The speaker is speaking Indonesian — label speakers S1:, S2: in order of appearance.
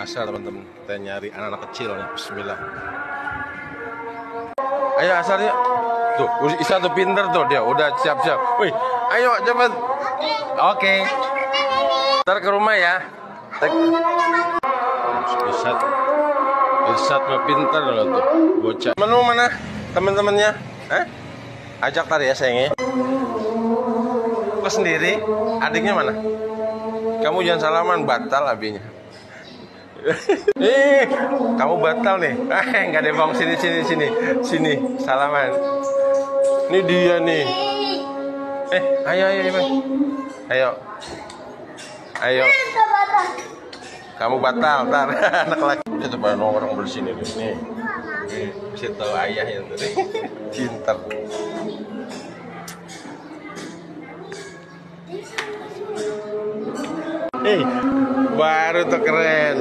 S1: asar teman-teman. Kita nyari anak-anak kecil nih. Bismillah. Ayo asar yuk. Tuh, Isa tuh pinter tuh dia. Udah siap-siap. Wih, ayo cepet. Oke. Ntar ke rumah ya. Isa mah pinter loh tuh. Bocah. Menu mana teman-temannya? Ajak tadi ya sayangnya. Kok sendiri? Adiknya mana? Kamu jangan salaman, batal abinya. Kamu batal nih. Nggak ada bang, sini, salaman. Ini dia nih. Ayo. Kamu batal, ntar anak laki. Itu pada orang bersini nih. Bisa tahu ayahnya tadi. Pintar. Baru tuh keren.